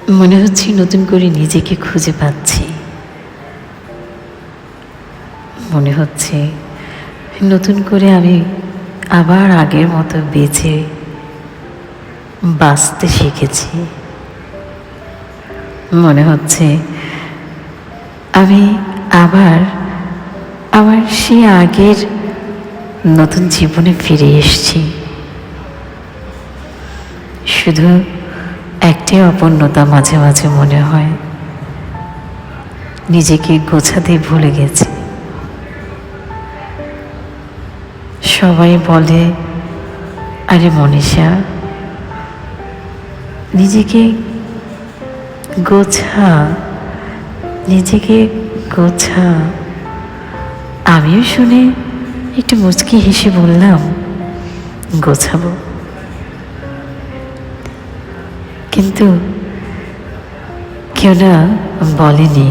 মনে হচ্ছে নতুন করে নিজেকে খুঁজে পাচ্ছি। মনে হচ্ছে নতুন করে আমি আবার আগের মতো বেঁচে বাঁচতে শিখেছি। মনে হচ্ছে আমি আবার আমার সেই আগের নতুন জীবনে ফিরে এসেছি। শুধু একটাই অপূর্ণতা মাঝে মাঝে মনে হয়, নিজেকে গোছাতে ভুলে গেছি। সবাই বলে, আরে মনীষা, নিজেকে গোছা, নিজেকে গোছা। আমিও শুনে একটু মুচকি হেসে বললাম, গোছাবো। কিন্তু কেউ না বলেনি